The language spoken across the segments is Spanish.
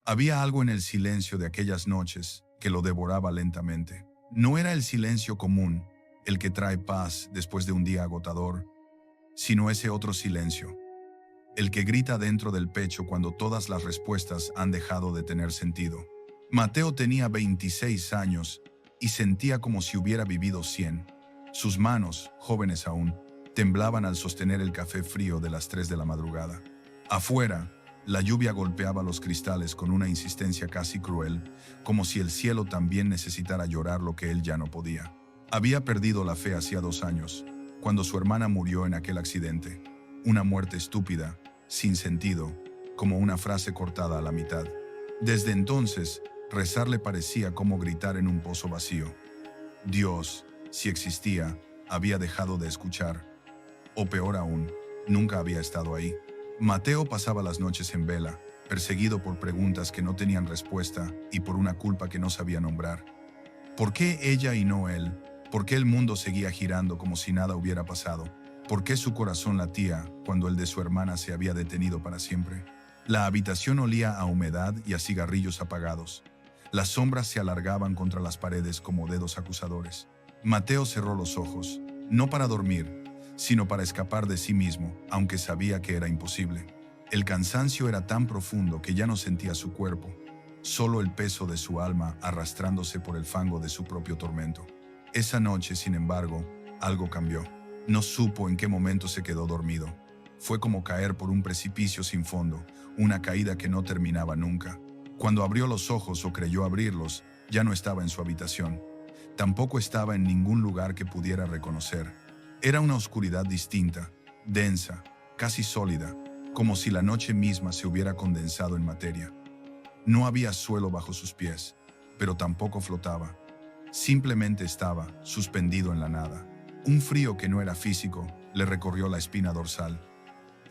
Había algo en el silencio de aquellas noches que lo devoraba lentamente. No era el silencio común, el que trae paz después de un día agotador, sino ese otro silencio, el que grita dentro del pecho cuando todas las respuestas han dejado de tener sentido. Mateo tenía 26 años y sentía como si hubiera vivido 100. Sus manos, jóvenes aún, temblaban al sostener el café frío de las 3 de la madrugada. Afuera, la lluvia golpeaba los cristales con una insistencia casi cruel, como si el cielo también necesitara llorar lo que él ya no podía. Había perdido la fe hacía 2 años, cuando su hermana murió en aquel accidente. Una muerte estúpida, sin sentido, como una frase cortada a la mitad. Desde entonces, rezar le parecía como gritar en un pozo vacío. Dios, si existía, había dejado de escuchar. O peor aún, nunca había estado ahí. Mateo pasaba las noches en vela, perseguido por preguntas que no tenían respuesta y por una culpa que no sabía nombrar. ¿Por qué ella y no él? ¿Por qué el mundo seguía girando como si nada hubiera pasado? ¿Por qué su corazón latía cuando el de su hermana se había detenido para siempre? La habitación olía a humedad y a cigarrillos apagados. Las sombras se alargaban contra las paredes como dedos acusadores. Mateo cerró los ojos, no para dormir, sino para escapar de sí mismo, aunque sabía que era imposible. El cansancio era tan profundo que ya no sentía su cuerpo, solo el peso de su alma arrastrándose por el fango de su propio tormento. Esa noche, sin embargo, algo cambió. No supo en qué momento se quedó dormido. Fue como caer por un precipicio sin fondo, una caída que no terminaba nunca. Cuando abrió los ojos o creyó abrirlos, ya no estaba en su habitación. Tampoco estaba en ningún lugar que pudiera reconocer. Era una oscuridad distinta, densa, casi sólida, como si la noche misma se hubiera condensado en materia. No había suelo bajo sus pies, pero tampoco flotaba. Simplemente estaba suspendido en la nada. Un frío que no era físico le recorrió la espina dorsal.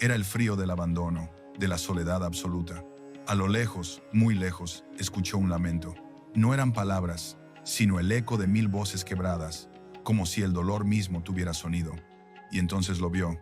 Era el frío del abandono, de la soledad absoluta. A lo lejos, muy lejos, escuchó un lamento. No eran palabras, sino el eco de 1000 voces quebradas, como si el dolor mismo tuviera sonido. Y entonces lo vio,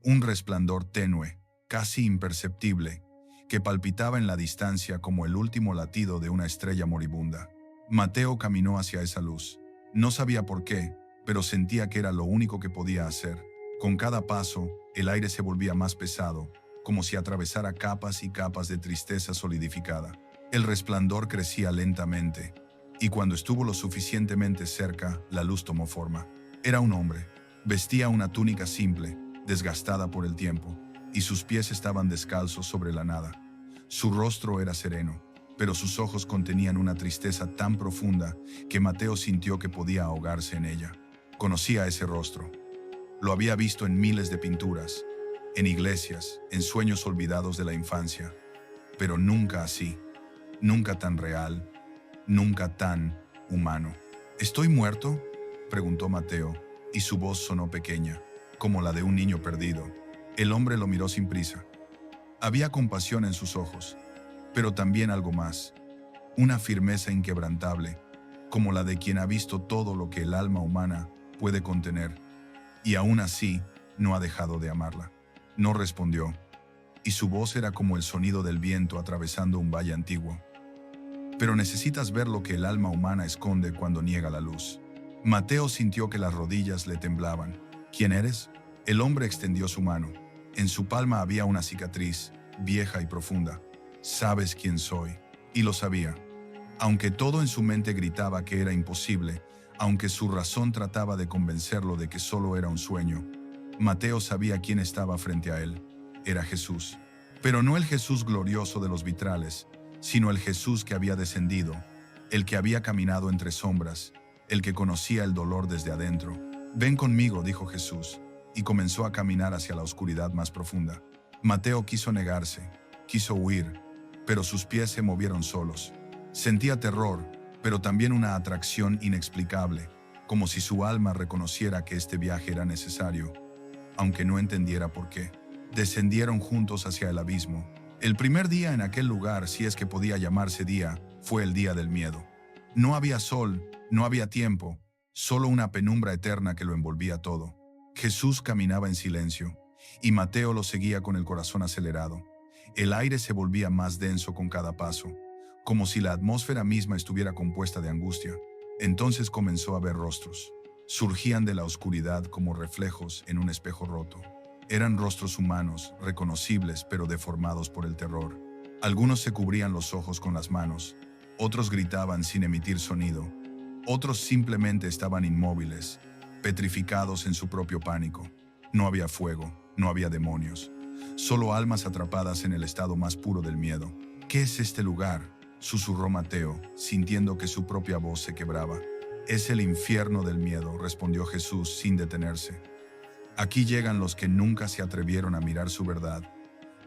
un resplandor tenue, casi imperceptible, que palpitaba en la distancia como el último latido de una estrella moribunda. Mateo caminó hacia esa luz. No sabía por qué, pero sentía que era lo único que podía hacer. Con cada paso, el aire se volvía más pesado, como si atravesara capas y capas de tristeza solidificada. El resplandor crecía lentamente, y cuando estuvo lo suficientemente cerca, la luz tomó forma. Era un hombre. Vestía una túnica simple, desgastada por el tiempo, y sus pies estaban descalzos sobre la nada. Su rostro era sereno, pero sus ojos contenían una tristeza tan profunda que Mateo sintió que podía ahogarse en ella. Conocía ese rostro. Lo había visto en miles de pinturas, en iglesias, en sueños olvidados de la infancia, pero nunca así, nunca tan real, nunca tan humano. ¿Estoy muerto?, preguntó Mateo, y su voz sonó pequeña, como la de un niño perdido. El hombre lo miró sin prisa. Había compasión en sus ojos, pero también algo más, una firmeza inquebrantable, como la de quien ha visto todo lo que el alma humana puede contener, y aún así no ha dejado de amarla. No respondió, y su voz era como el sonido del viento atravesando un valle antiguo. Pero necesitas ver lo que el alma humana esconde cuando niega la luz. Mateo sintió que las rodillas le temblaban. ¿Quién eres? El hombre extendió su mano. En su palma había una cicatriz, vieja y profunda. Sabes quién soy. Y lo sabía. Aunque todo en su mente gritaba que era imposible, aunque su razón trataba de convencerlo de que solo era un sueño, Mateo sabía quién estaba frente a él. Era Jesús. Pero no el Jesús glorioso de los vitrales, sino el Jesús que había descendido, el que había caminado entre sombras, el que conocía el dolor desde adentro. Ven conmigo, dijo Jesús, y comenzó a caminar hacia la oscuridad más profunda. Mateo quiso negarse, quiso huir, pero sus pies se movieron solos. Sentía terror, pero también una atracción inexplicable, como si su alma reconociera que este viaje era necesario, aunque no entendiera por qué. Descendieron juntos hacia el abismo. El primer día en aquel lugar, si es que podía llamarse día, fue el día del miedo. No había sol, no había tiempo, solo una penumbra eterna que lo envolvía todo. Jesús caminaba en silencio, y Mateo lo seguía con el corazón acelerado. El aire se volvía más denso con cada paso. como si la atmósfera misma estuviera compuesta de angustia. Entonces comenzó a ver rostros. Surgían de la oscuridad como reflejos en un espejo roto. Eran rostros humanos, reconocibles pero deformados por el terror. Algunos se cubrían los ojos con las manos, otros gritaban sin emitir sonido, otros simplemente estaban inmóviles, petrificados en su propio pánico. No había fuego, no había demonios, solo almas atrapadas en el estado más puro del miedo. ¿Qué es este lugar?, susurró Mateo, sintiendo que su propia voz se quebraba. Es el infierno del miedo, respondió Jesús sin detenerse. Aquí llegan los que nunca se atrevieron a mirar su verdad,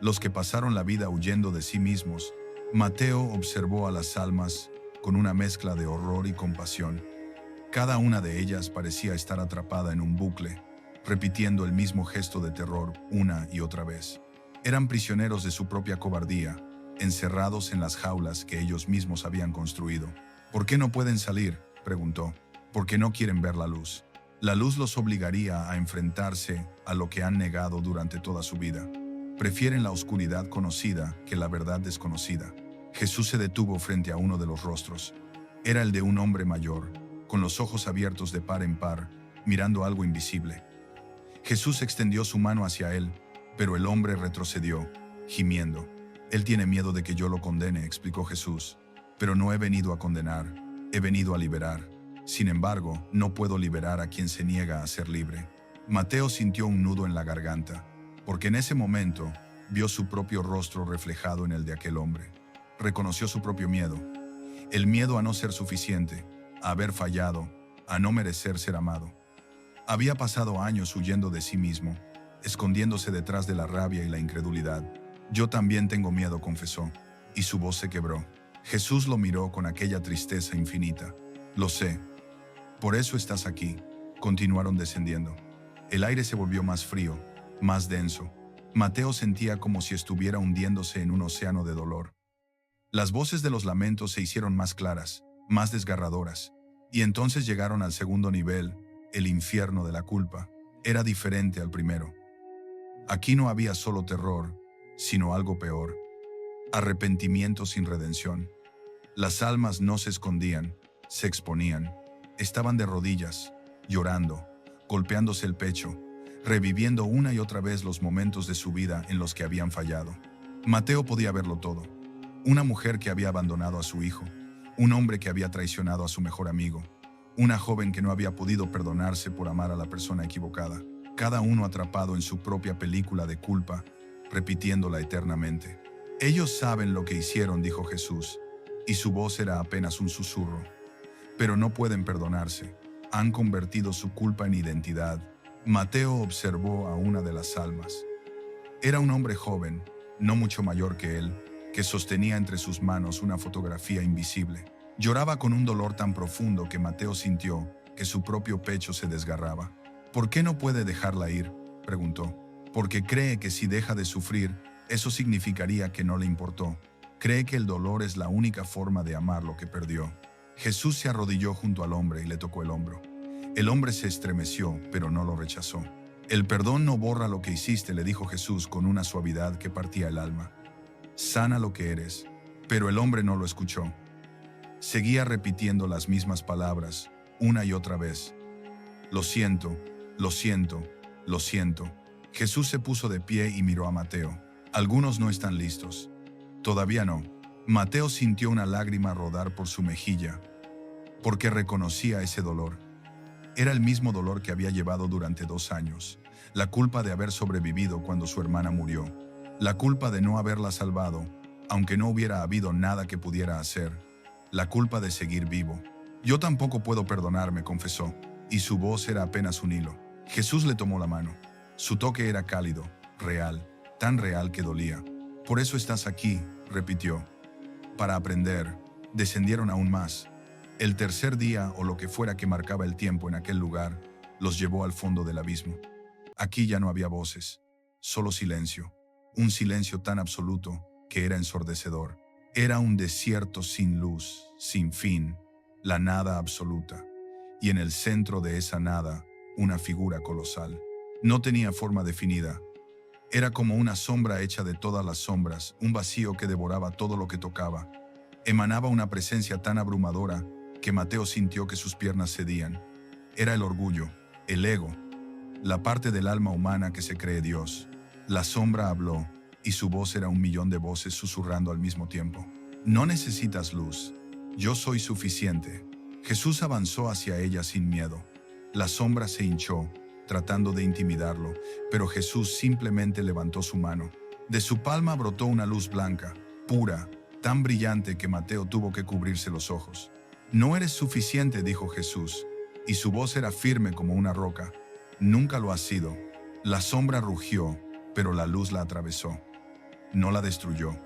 los que pasaron la vida huyendo de sí mismos. Mateo observó a las almas con una mezcla de horror y compasión. Cada una de ellas parecía estar atrapada en un bucle, repitiendo el mismo gesto de terror una y otra vez. Eran prisioneros de su propia cobardía, encerrados en las jaulas que ellos mismos habían construido. ¿Por qué no pueden salir?, preguntó. Porque no quieren ver la luz. La luz los obligaría a enfrentarse a lo que han negado durante toda su vida. Prefieren la oscuridad conocida que la verdad desconocida. Jesús se detuvo frente a uno de los rostros. Era el de un hombre mayor, con los ojos abiertos de par en par, mirando algo invisible. Jesús extendió su mano hacia él, pero el hombre retrocedió, gimiendo. Él tiene miedo de que yo lo condene, explicó Jesús. Pero no he venido a condenar, he venido a liberar. Sin embargo, no puedo liberar a quien se niega a ser libre. Mateo sintió un nudo en la garganta, porque en ese momento vio su propio rostro reflejado en el de aquel hombre. Reconoció su propio miedo. El miedo a no ser suficiente, a haber fallado, a no merecer ser amado. Había pasado años huyendo de sí mismo, escondiéndose detrás de la rabia y la incredulidad. Yo también tengo miedo, confesó, y su voz se quebró. Jesús lo miró con aquella tristeza infinita. Lo sé. Por eso estás aquí. Continuaron descendiendo. El aire se volvió más frío, más denso. Mateo sentía como si estuviera hundiéndose en un océano de dolor. Las voces de los lamentos se hicieron más claras, más desgarradoras, y entonces llegaron al segundo nivel, el infierno de la culpa. Era diferente al primero. Aquí no había solo terror, sino algo peor: arrepentimiento sin redención. Las almas no se escondían, se exponían. Estaban de rodillas, llorando, golpeándose el pecho, reviviendo una y otra vez los momentos de su vida en los que habían fallado. Mateo podía verlo todo. Una mujer que había abandonado a su hijo, un hombre que había traicionado a su mejor amigo, una joven que no había podido perdonarse por amar a la persona equivocada, cada uno atrapado en su propia película de culpa, repitiéndola eternamente. Ellos saben lo que hicieron, dijo Jesús, y su voz era apenas un susurro. Pero no pueden perdonarse. Han convertido su culpa en identidad. Mateo observó a una de las almas. Era un hombre joven, no mucho mayor que él, que sostenía entre sus manos una fotografía invisible. Lloraba con un dolor tan profundo que Mateo sintió que su propio pecho se desgarraba. ¿Por qué no puede dejarla ir?, preguntó. Porque cree que si deja de sufrir, eso significaría que no le importó. Cree que el dolor es la única forma de amar lo que perdió. Jesús se arrodilló junto al hombre y le tocó el hombro. El hombre se estremeció, pero no lo rechazó. El perdón no borra lo que hiciste, le dijo Jesús con una suavidad que partía el alma. Sana lo que eres. Pero el hombre no lo escuchó. Seguía repitiendo las mismas palabras, una y otra vez. Lo siento, lo siento, lo siento. Jesús se puso de pie y miró a Mateo. Algunos no están listos. Todavía no. Mateo sintió una lágrima rodar por su mejilla, porque reconocía ese dolor. Era el mismo dolor que había llevado durante 2 años, la culpa de haber sobrevivido cuando su hermana murió, la culpa de no haberla salvado, aunque no hubiera habido nada que pudiera hacer, la culpa de seguir vivo. Yo tampoco puedo perdonarme, confesó, y su voz era apenas un hilo. Jesús le tomó la mano. Su toque era cálido, real, tan real que dolía. Por eso estás aquí, repitió. Para aprender. Descendieron aún más. El tercer día, o lo que fuera que marcaba el tiempo en aquel lugar, los llevó al fondo del abismo. Aquí ya no había voces, solo silencio. Un silencio tan absoluto que era ensordecedor. Era un desierto sin luz, sin fin, la nada absoluta. Y en el centro de esa nada, una figura colosal. No tenía forma definida. Era como una sombra hecha de todas las sombras, un vacío que devoraba todo lo que tocaba. Emanaba una presencia tan abrumadora que Mateo sintió que sus piernas cedían. Era el orgullo, el ego, la parte del alma humana que se cree Dios. La sombra habló, y su voz era 1.000.000 de voces susurrando al mismo tiempo. No necesitas luz. Yo soy suficiente. Jesús avanzó hacia ella sin miedo. La sombra se hinchó, tratando de intimidarlo, pero Jesús simplemente levantó su mano. De su palma brotó una luz blanca, pura, tan brillante que Mateo tuvo que cubrirse los ojos. No eres suficiente, dijo Jesús, y su voz era firme como una roca. Nunca lo has sido. La sombra rugió, pero la luz la atravesó. No la destruyó,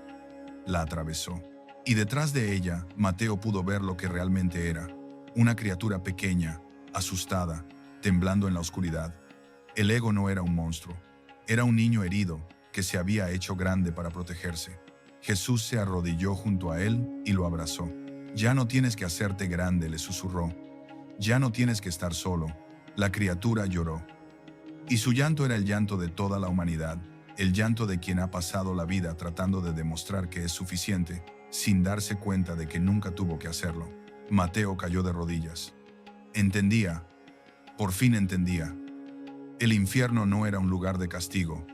la atravesó. Y detrás de ella, Mateo pudo ver lo que realmente era. Una criatura pequeña, asustada, temblando en la oscuridad. El ego no era un monstruo. Era un niño herido que se había hecho grande para protegerse. Jesús se arrodilló junto a él y lo abrazó. Ya no tienes que hacerte grande, le susurró. Ya no tienes que estar solo. La criatura lloró. Y su llanto era el llanto de toda la humanidad, el llanto de quien ha pasado la vida tratando de demostrar que es suficiente, sin darse cuenta de que nunca tuvo que hacerlo. Mateo cayó de rodillas. Entendía. Por fin entendía. El infierno no era un lugar de castigo.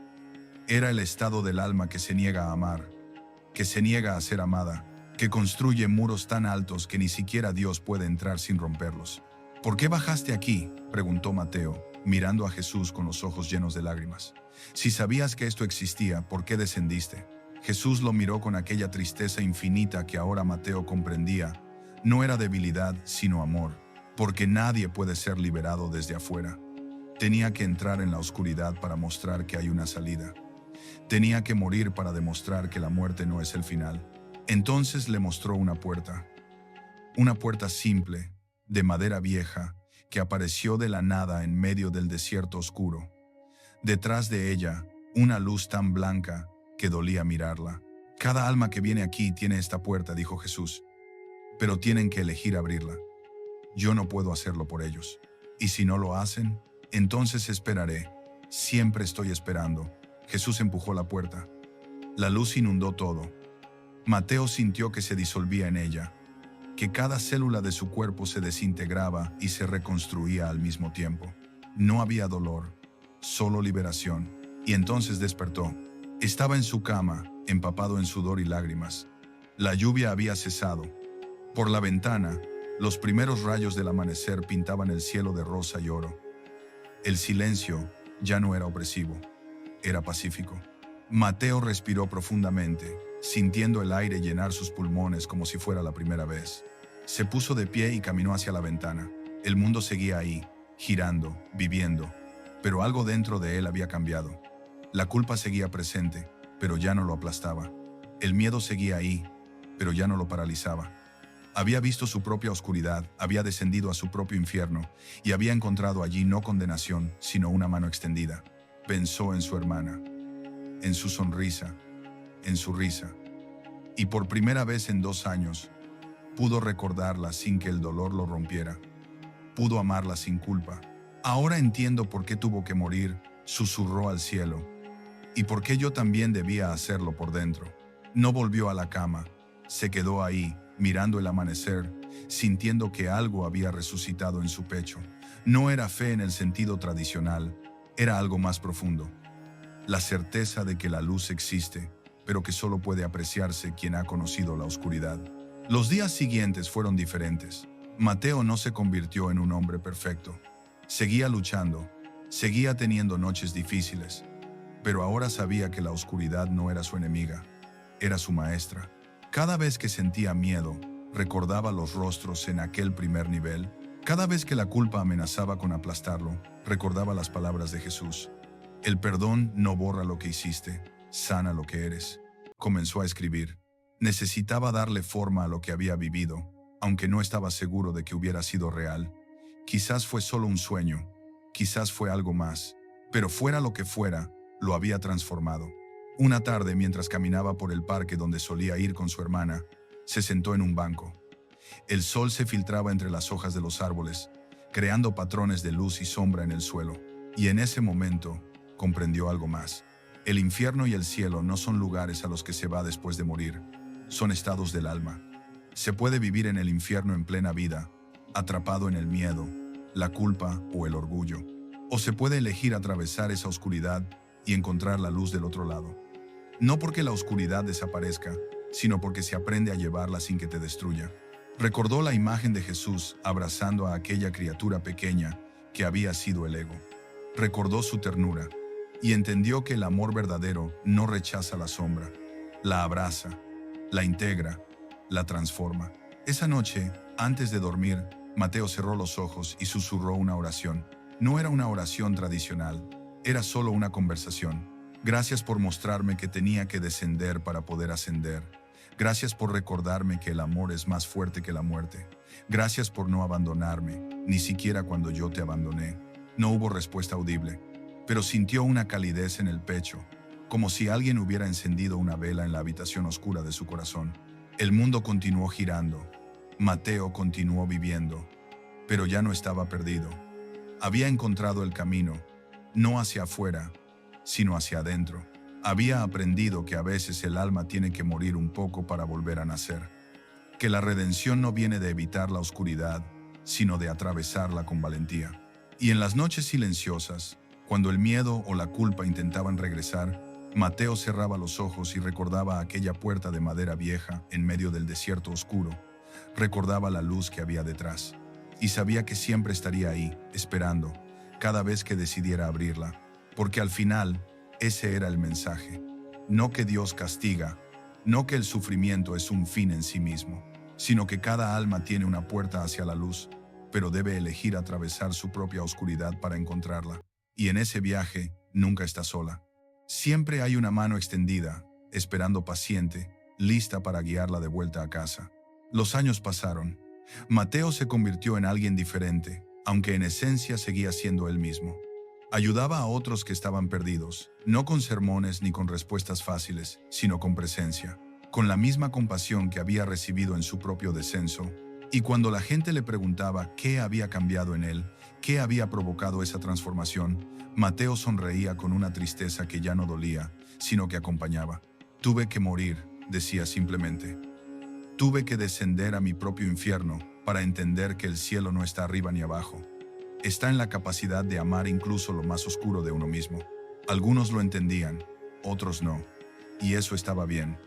Era el estado del alma que se niega a amar, que se niega a ser amada, que construye muros tan altos que ni siquiera Dios puede entrar sin romperlos. ¿Por qué bajaste aquí?, preguntó Mateo, mirando a Jesús con los ojos llenos de lágrimas. Si sabías que esto existía, ¿por qué descendiste? Jesús lo miró con aquella tristeza infinita que ahora Mateo comprendía. No era debilidad, sino amor, porque nadie puede ser liberado desde afuera. Tenía que entrar en la oscuridad para mostrar que hay una salida. Tenía que morir para demostrar que la muerte no es el final. Entonces le mostró una puerta simple, de madera vieja, que apareció de la nada en medio del desierto oscuro. Detrás de ella, una luz tan blanca que dolía mirarla. Cada alma que viene aquí tiene esta puerta, dijo Jesús, pero tienen que elegir abrirla. Yo no puedo hacerlo por ellos. Y si no lo hacen, entonces esperaré. Siempre estoy esperando. Jesús empujó la puerta. La luz inundó todo. Mateo sintió que se disolvía en ella, que cada célula de su cuerpo se desintegraba y se reconstruía al mismo tiempo. No había dolor, solo liberación. Y entonces despertó. Estaba en su cama, empapado en sudor y lágrimas. La lluvia había cesado. Por la ventana, los primeros rayos del amanecer pintaban el cielo de rosa y oro. El silencio ya no era opresivo, era pacífico. Mateo respiró profundamente, sintiendo el aire llenar sus pulmones como si fuera la primera vez. Se puso de pie y caminó hacia la ventana. El mundo seguía ahí, girando, viviendo, pero algo dentro de él había cambiado. La culpa seguía presente, pero ya no lo aplastaba. El miedo seguía ahí, pero ya no lo paralizaba. Había visto su propia oscuridad, había descendido a su propio infierno y había encontrado allí no condenación, sino una mano extendida. Pensó en su hermana, en su sonrisa, en su risa. Y por primera vez en 2 años, pudo recordarla sin que el dolor lo rompiera. Pudo amarla sin culpa. Ahora entiendo por qué tuvo que morir, susurró al cielo. Y por qué yo también debía hacerlo por dentro. No volvió a la cama. Se quedó ahí, mirando el amanecer, sintiendo que algo había resucitado en su pecho. No era fe en el sentido tradicional, era algo más profundo. La certeza de que la luz existe, pero que solo puede apreciarse quien ha conocido la oscuridad. Los días siguientes fueron diferentes. Mateo no se convirtió en un hombre perfecto. Seguía luchando, seguía teniendo noches difíciles, pero ahora sabía que la oscuridad no era su enemiga, era su maestra. Cada vez que sentía miedo, recordaba los rostros en aquel primer nivel. Cada vez que la culpa amenazaba con aplastarlo, recordaba las palabras de Jesús. El perdón no borra lo que hiciste, sana lo que eres. Comenzó a escribir. Necesitaba darle forma a lo que había vivido, aunque no estaba seguro de que hubiera sido real. Quizás fue solo un sueño, quizás fue algo más, pero fuera lo que fuera, lo había transformado. Una tarde, mientras caminaba por el parque donde solía ir con su hermana, se sentó en un banco. El sol se filtraba entre las hojas de los árboles, creando patrones de luz y sombra en el suelo, y en ese momento comprendió algo más. El infierno y el cielo no son lugares a los que se va después de morir, son estados del alma. Se puede vivir en el infierno en plena vida, atrapado en el miedo, la culpa o el orgullo. O se puede elegir atravesar esa oscuridad y encontrar la luz del otro lado. No porque la oscuridad desaparezca, sino porque se aprende a llevarla sin que te destruya. Recordó la imagen de Jesús abrazando a aquella criatura pequeña que había sido el ego. Recordó su ternura y entendió que el amor verdadero no rechaza la sombra, la abraza, la integra, la transforma. Esa noche, antes de dormir, Mateo cerró los ojos y susurró una oración. No era una oración tradicional, era solo una conversación. Gracias por mostrarme que tenía que descender para poder ascender. Gracias por recordarme que el amor es más fuerte que la muerte. Gracias por no abandonarme, ni siquiera cuando yo te abandoné. No hubo respuesta audible, pero sintió una calidez en el pecho, como si alguien hubiera encendido una vela en la habitación oscura de su corazón. El mundo continuó girando. Mateo continuó viviendo, pero ya no estaba perdido. Había encontrado el camino, no hacia afuera, sino hacia adentro. Había aprendido que a veces el alma tiene que morir un poco para volver a nacer, que la redención no viene de evitar la oscuridad, sino de atravesarla con valentía. Y en las noches silenciosas, cuando el miedo o la culpa intentaban regresar, Mateo cerraba los ojos y recordaba aquella puerta de madera vieja en medio del desierto oscuro. Recordaba la luz que había detrás, y sabía que siempre estaría ahí, esperando, cada vez que decidiera abrirla, porque al final, ese era el mensaje. No que Dios castiga, no que el sufrimiento es un fin en sí mismo, sino que cada alma tiene una puerta hacia la luz, pero debe elegir atravesar su propia oscuridad para encontrarla. Y en ese viaje, nunca está sola. Siempre hay una mano extendida, esperando paciente, lista para guiarla de vuelta a casa. Los años pasaron. Mateo se convirtió en alguien diferente, aunque en esencia seguía siendo él mismo. Ayudaba a otros que estaban perdidos, no con sermones ni con respuestas fáciles, sino con presencia, con la misma compasión que había recibido en su propio descenso. Y cuando la gente le preguntaba qué había cambiado en él, qué había provocado esa transformación, Mateo sonreía con una tristeza que ya no dolía, sino que acompañaba. Tuve que morir, decía simplemente. Tuve que descender a mi propio infierno para entender que el cielo no está arriba ni abajo. Está en la capacidad de amar incluso lo más oscuro de uno mismo. Algunos lo entendían, otros no. Y eso estaba bien.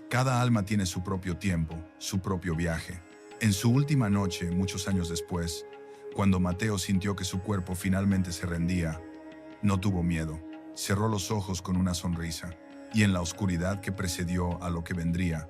Cada alma tiene su propio tiempo, su propio viaje. En su última noche, muchos años después, cuando Mateo sintió que su cuerpo finalmente se rendía, no tuvo miedo. Cerró los ojos con una sonrisa, y en la oscuridad que precedió a lo que vendría,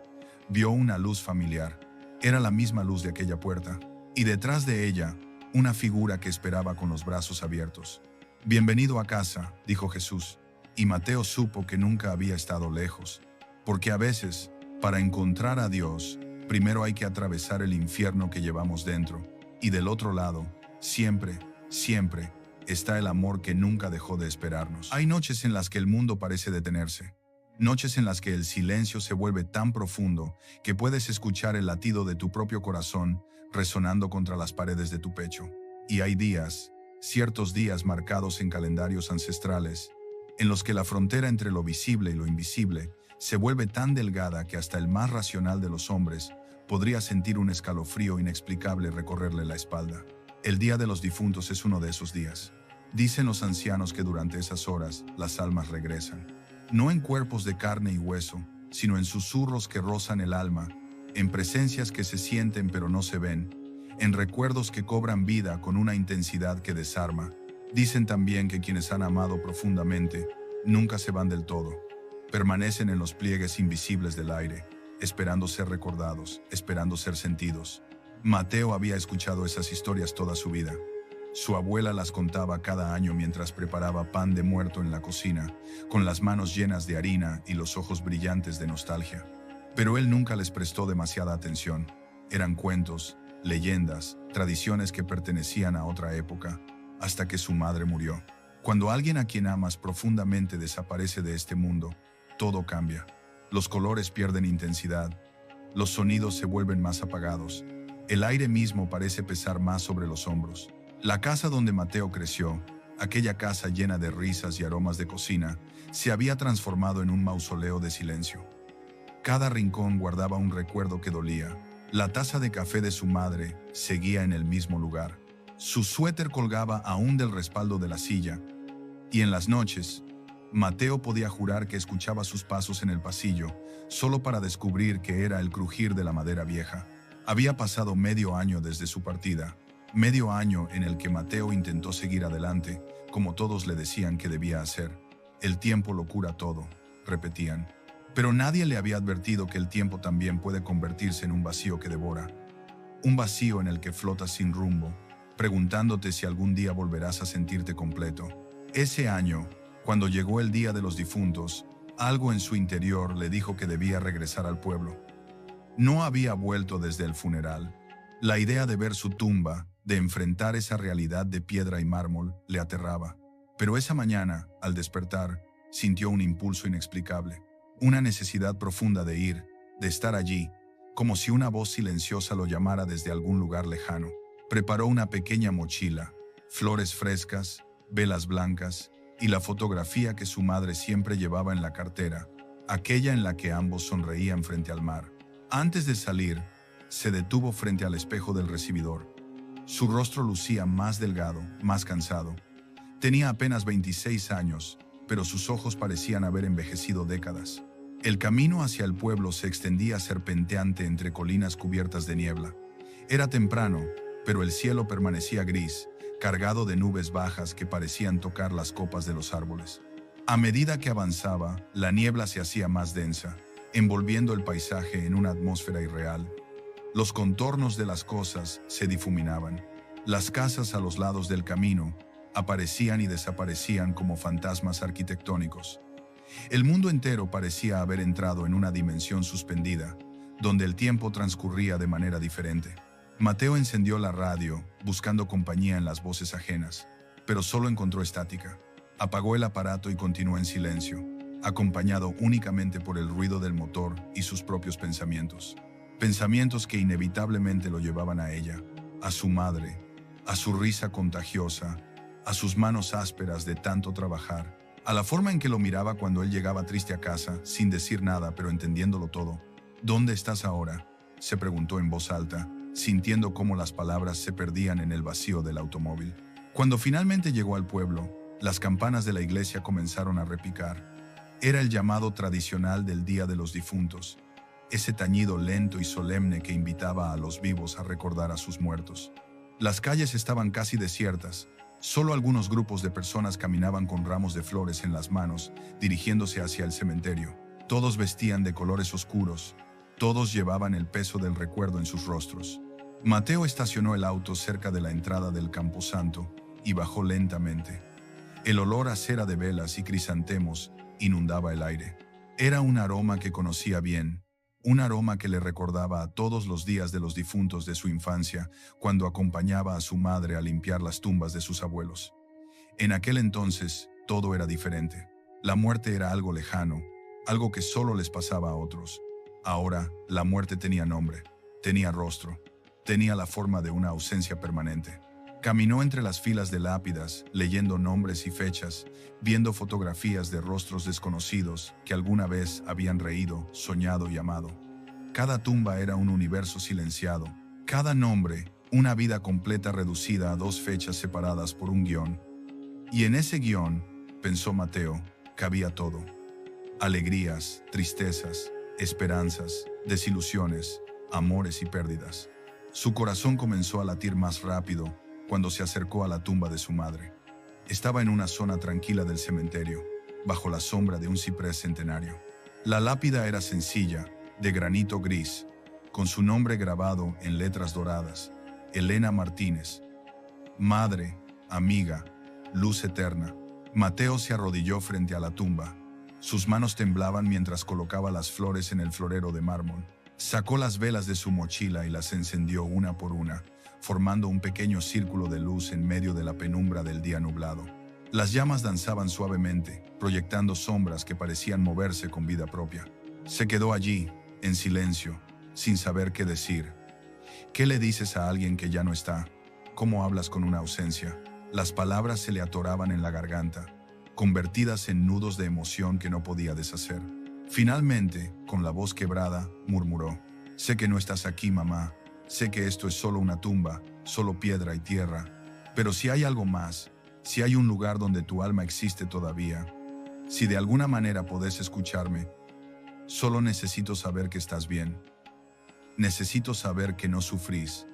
vio una luz familiar. Era la misma luz de aquella puerta, y detrás de ella, una figura que esperaba con los brazos abiertos. «Bienvenido a casa», dijo Jesús, y Mateo supo que nunca había estado lejos, porque a veces, para encontrar a Dios, primero hay que atravesar el infierno que llevamos dentro, y del otro lado, siempre, siempre, está el amor que nunca dejó de esperarnos. Hay noches en las que el mundo parece detenerse, noches en las que el silencio se vuelve tan profundo que puedes escuchar el latido de tu propio corazón resonando contra las paredes de tu pecho. Y hay días, ciertos días marcados en calendarios ancestrales, en los que la frontera entre lo visible y lo invisible se vuelve tan delgada que hasta el más racional de los hombres podría sentir un escalofrío inexplicable recorrerle la espalda. El Día de los Difuntos es uno de esos días. Dicen los ancianos que durante esas horas las almas regresan, no en cuerpos de carne y hueso, sino en susurros que rozan el alma, en presencias que se sienten pero no se ven, en recuerdos que cobran vida con una intensidad que desarma. Dicen también que quienes han amado profundamente nunca se van del todo, permanecen en los pliegues invisibles del aire, esperando ser recordados, esperando ser sentidos. Mateo había escuchado esas historias toda su vida. Su abuela las contaba cada año mientras preparaba pan de muerto en la cocina, con las manos llenas de harina y los ojos brillantes de nostalgia. Pero él nunca les prestó demasiada atención. Eran cuentos, leyendas, tradiciones que pertenecían a otra época, hasta que su madre murió. Cuando alguien a quien amas profundamente desaparece de este mundo, todo cambia. Los colores pierden intensidad, los sonidos se vuelven más apagados, el aire mismo parece pesar más sobre los hombros. La casa donde Mateo creció, aquella casa llena de risas y aromas de cocina, se había transformado en un mausoleo de silencio. Cada rincón guardaba un recuerdo que dolía, La taza de café de su madre seguía en el mismo lugar. Su suéter colgaba aún del respaldo de la silla, y en las noches, Mateo podía jurar que escuchaba sus pasos en el pasillo, solo para descubrir que era el crujir de la madera vieja. Había pasado medio año desde su partida, medio año en el que Mateo intentó seguir adelante, como todos le decían que debía hacer. El tiempo lo cura todo, repetían. Pero nadie le había advertido que el tiempo también puede convertirse en un vacío que devora. Un vacío en el que flotas sin rumbo, preguntándote si algún día volverás a sentirte completo. Ese año, cuando llegó el día de los difuntos, algo en su interior le dijo que debía regresar al pueblo. No había vuelto desde el funeral. La idea de ver su tumba, de enfrentar esa realidad de piedra y mármol, le aterraba. Pero esa mañana, al despertar, sintió un impulso inexplicable, una necesidad profunda de ir, de estar allí, como si una voz silenciosa lo llamara desde algún lugar lejano. Preparó una pequeña mochila, flores frescas, velas blancas y la fotografía que su madre siempre llevaba en la cartera, aquella en la que ambos sonreían frente al mar. Antes de salir, se detuvo frente al espejo del recibidor. Su rostro lucía más delgado, más cansado. Tenía apenas 26 años, pero sus ojos parecían haber envejecido décadas. El camino hacia el pueblo se extendía serpenteante entre colinas cubiertas de niebla. Era temprano, pero el cielo permanecía gris, cargado de nubes bajas que parecían tocar las copas de los árboles. A medida que avanzaba, la niebla se hacía más densa, envolviendo el paisaje en una atmósfera irreal. Los contornos de las cosas se difuminaban. Las casas a los lados del camino aparecían y desaparecían como fantasmas arquitectónicos. El mundo entero parecía haber entrado en una dimensión suspendida, donde el tiempo transcurría de manera diferente. Mateo encendió la radio, buscando compañía en las voces ajenas, pero solo encontró estática. Apagó el aparato y continuó en silencio, acompañado únicamente por el ruido del motor y sus propios pensamientos. Pensamientos que inevitablemente lo llevaban a ella, a su madre, a su risa contagiosa, a sus manos ásperas de tanto trabajar, a la forma en que lo miraba cuando él llegaba triste a casa, sin decir nada pero entendiéndolo todo. ¿Dónde estás ahora?, se preguntó en voz alta, sintiendo cómo las palabras se perdían en el vacío del automóvil. Cuando finalmente llegó al pueblo, las campanas de la iglesia comenzaron a repicar. Era el llamado tradicional del Día de los Difuntos, ese tañido lento y solemne que invitaba a los vivos a recordar a sus muertos. Las calles estaban casi desiertas. Solo algunos grupos de personas caminaban con ramos de flores en las manos, dirigiéndose hacia el cementerio. Todos vestían de colores oscuros. Todos llevaban el peso del recuerdo en sus rostros. Mateo estacionó el auto cerca de la entrada del camposanto y bajó lentamente. El olor a cera de velas y crisantemos inundaba el aire. Era un aroma que conocía bien, un aroma que le recordaba a todos los días de los difuntos de su infancia, cuando acompañaba a su madre a limpiar las tumbas de sus abuelos. En aquel entonces, todo era diferente. La muerte era algo lejano, algo que solo les pasaba a otros. Ahora, la muerte tenía nombre, tenía rostro, tenía la forma de una ausencia permanente. Caminó entre las filas de lápidas, leyendo nombres y fechas, viendo fotografías de rostros desconocidos que alguna vez habían reído, soñado y amado. Cada tumba era un universo silenciado, cada nombre, una vida completa reducida a 2 fechas separadas por un guión. Y en ese guión, pensó Mateo, cabía todo. Alegrías, tristezas, esperanzas, desilusiones, amores y pérdidas. Su corazón comenzó a latir más rápido cuando se acercó a la tumba de su madre. Estaba en una zona tranquila del cementerio, bajo la sombra de un ciprés centenario. La lápida era sencilla, de granito gris, con su nombre grabado en letras doradas: Elena Martínez. Madre, amiga, luz eterna. Mateo se arrodilló frente a la tumba. Sus manos temblaban mientras colocaba las flores en el florero de mármol. Sacó las velas de su mochila y las encendió una por una, formando un pequeño círculo de luz en medio de la penumbra del día nublado. Las llamas danzaban suavemente, proyectando sombras que parecían moverse con vida propia. Se quedó allí, en silencio, sin saber qué decir. ¿Qué le dices a alguien que ya no está? ¿Cómo hablas con una ausencia? Las palabras se le atoraban en la garganta, convertidas en nudos de emoción que no podía deshacer. Finalmente, con la voz quebrada, murmuró: Sé que no estás aquí, mamá. Sé que esto es solo una tumba, solo piedra y tierra. Pero si hay algo más, si hay un lugar donde tu alma existe todavía, si de alguna manera podés escucharme, solo necesito saber que estás bien. Necesito saber que no sufrís,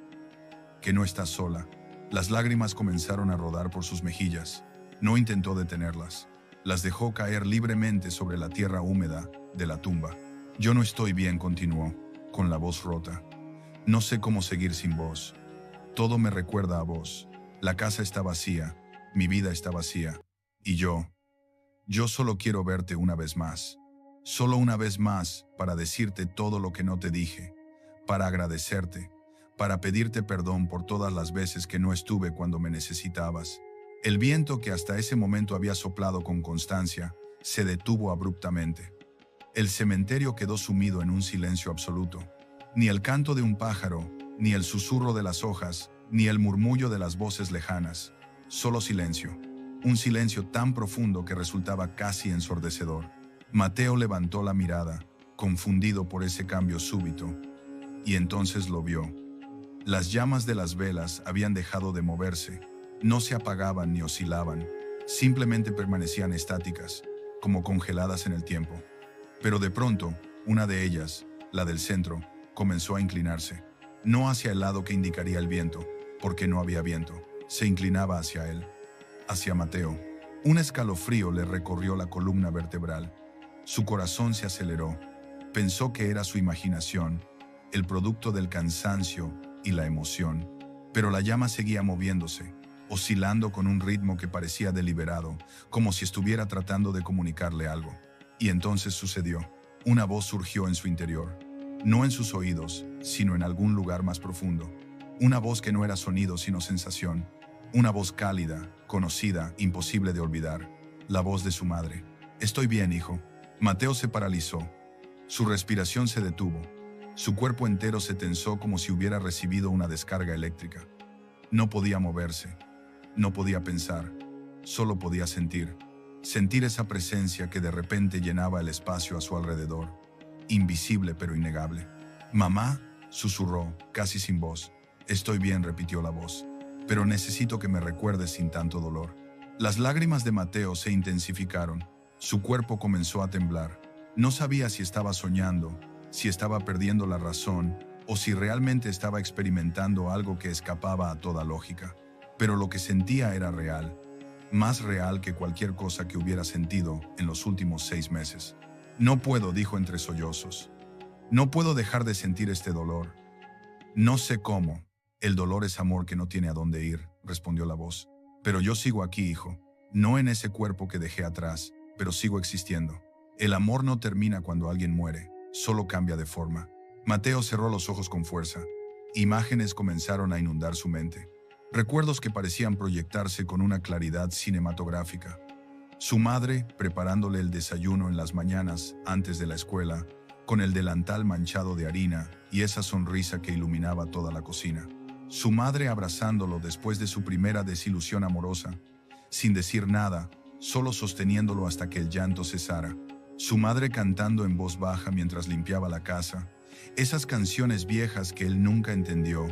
que no estás sola. Las lágrimas comenzaron a rodar por sus mejillas. No intentó detenerlas. Las dejó caer libremente sobre la tierra húmeda de la tumba. Yo no estoy bien, continuó, con la voz rota. No sé cómo seguir sin vos. Todo me recuerda a vos. La casa está vacía, mi vida está vacía. Y yo solo quiero verte una vez más. Solo una vez más para decirte todo lo que no te dije, para agradecerte, para pedirte perdón por todas las veces que no estuve cuando me necesitabas. El viento que hasta ese momento había soplado con constancia se detuvo abruptamente. El cementerio quedó sumido en un silencio absoluto. Ni el canto de un pájaro, ni el susurro de las hojas, ni el murmullo de las voces lejanas. Solo silencio. Un silencio tan profundo que resultaba casi ensordecedor. Mateo levantó la mirada, confundido por ese cambio súbito, y entonces lo vio. Las llamas de las velas habían dejado de moverse. No se apagaban ni oscilaban, simplemente permanecían estáticas, como congeladas en el tiempo. Pero de pronto, una de ellas, la del centro, comenzó a inclinarse. No hacia el lado que indicaría el viento, porque no había viento. Se inclinaba hacia él, hacia Mateo. Un escalofrío le recorrió la columna vertebral. Su corazón se aceleró. Pensó que era su imaginación, el producto del cansancio y la emoción. Pero la llama seguía moviéndose, oscilando con un ritmo que parecía deliberado, como si estuviera tratando de comunicarle algo. Y entonces sucedió. Una voz surgió en su interior. No en sus oídos, sino en algún lugar más profundo. Una voz que no era sonido sino sensación. Una voz cálida, conocida, imposible de olvidar. La voz de su madre. Estoy bien, hijo. Mateo se paralizó. Su respiración se detuvo. Su cuerpo entero se tensó como si hubiera recibido una descarga eléctrica. No podía moverse. No podía pensar. Solo podía sentir. Sentir esa presencia que de repente llenaba el espacio a su alrededor. Invisible pero innegable. Mamá, susurró, casi sin voz. Estoy bien, repitió la voz. Pero necesito que me recuerdes sin tanto dolor. Las lágrimas de Mateo se intensificaron. Su cuerpo comenzó a temblar. No sabía si estaba soñando, si estaba perdiendo la razón o si realmente estaba experimentando algo que escapaba a toda lógica. Pero lo que sentía era real, más real que cualquier cosa que hubiera sentido en los últimos 6 meses. No puedo, dijo entre sollozos. No puedo dejar de sentir este dolor. No sé cómo. El dolor es amor que no tiene a dónde ir, respondió la voz. Pero yo sigo aquí, hijo. No en ese cuerpo que dejé atrás, pero sigo existiendo. El amor no termina cuando alguien muere, solo cambia de forma. Mateo cerró los ojos con fuerza. Imágenes comenzaron a inundar su mente. Recuerdos que parecían proyectarse con una claridad cinematográfica. Su madre, preparándole el desayuno en las mañanas antes de la escuela, con el delantal manchado de harina y esa sonrisa que iluminaba toda la cocina. Su madre abrazándolo después de su primera desilusión amorosa, sin decir nada, solo sosteniéndolo hasta que el llanto cesara. Su madre cantando en voz baja mientras limpiaba la casa, esas canciones viejas que él nunca entendió,